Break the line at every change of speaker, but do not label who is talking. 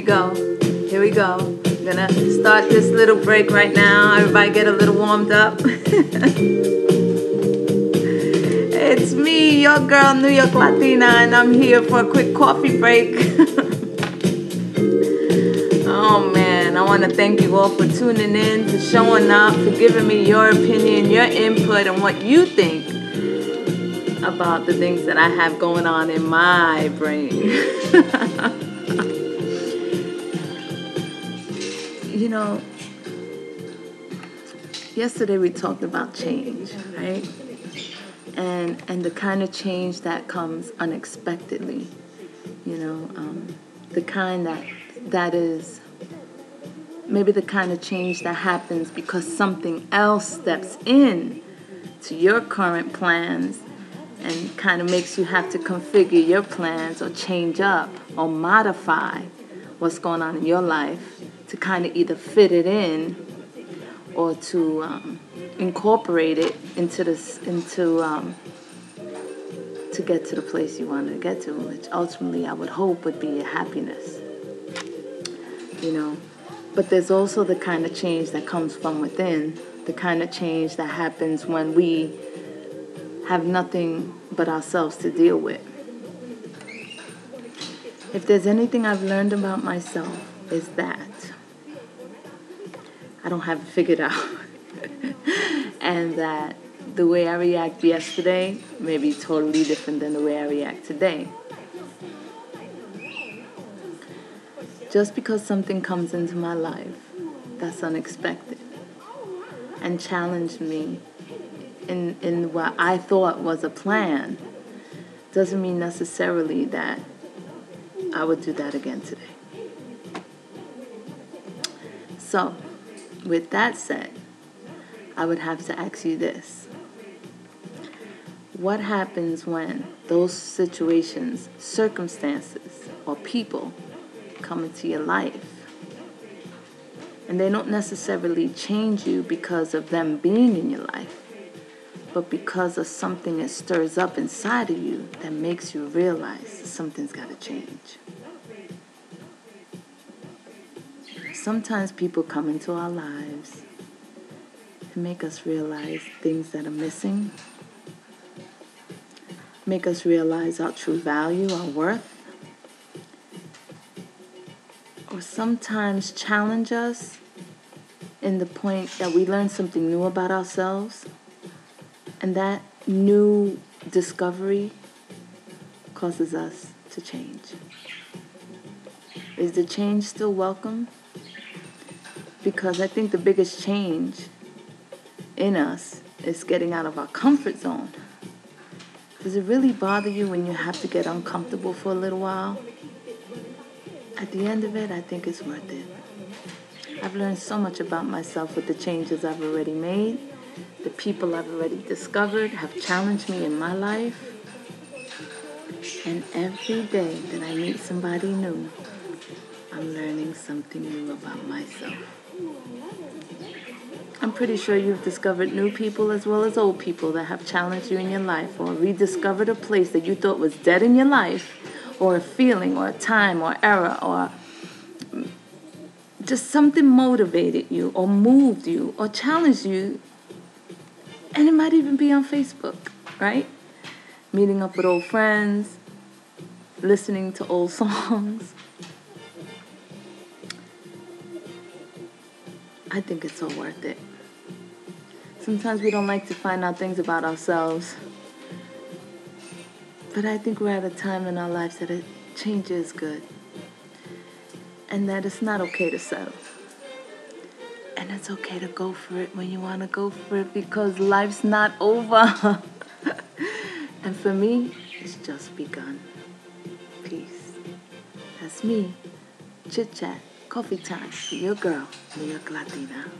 go. Here we go. I'm gonna start this little break right now. Everybody get a little warmed up. It's me, your girl, New York Latina, and I'm here for a quick coffee break. Oh man, I want to thank you all for tuning in, for showing up, for giving me your opinion, your input, and what you think about the things that I have going on in my brain. You know, yesterday we talked about change, right? And the kind of change that comes unexpectedly, you know, the kind that is maybe the kind of change that happens because something else steps in to your current plans and kind of makes you have to configure your plans or change up or modify what's going on in your life to kind of either fit it in or to incorporate it into to get to the place you want to get to, which ultimately I would hope would be your happiness. You know, but there's also the kind of change that comes from within, the kind of change that happens when we have nothing but ourselves to deal with. If there's anything I've learned about myself, is that I don't have it figured out. And that the way I react yesterday may be totally different than the way I react today. Just because something comes into my life that's unexpected and challenged me in what I thought was a plan doesn't mean necessarily that I would do that again today. So, with that said, I would have to ask you this. What happens when those situations, circumstances, or people come into your life and they don't necessarily change you because of them being in your life, but because of something that stirs up inside of you that makes you realize something's got to change? Sometimes people come into our lives and make us realize things that are missing, make us realize our true value, our worth, or sometimes challenge us in the point that we learn something new about ourselves, and that new discovery causes us to change. Is the change still welcome? Because I think the biggest change in us is getting out of our comfort zone. Does it really bother you when you have to get uncomfortable for a little while? At the end of it, I think it's worth it. I've learned so much about myself with the changes I've already made. The people I've already discovered have challenged me in my life. And every day that I meet somebody new, I'm learning something new about myself. I'm pretty sure you've discovered new people as well as old people that have challenged you in your life, or rediscovered a place that you thought was dead in your life, or a feeling, or a time, or era, or just something motivated you, or moved you, or challenged you. And it might even be on Facebook, right? Meeting up with old friends, listening to old songs. I think it's so worth it. Sometimes we don't like to find out things about ourselves. But I think we're at a time in our lives that change is good. And that it's not okay to settle. And it's okay to go for it when you want to go for it, because life's not over. And for me, it's just begun. Peace. That's me. Chit chat. Coffee time. Your girl, New York Latina.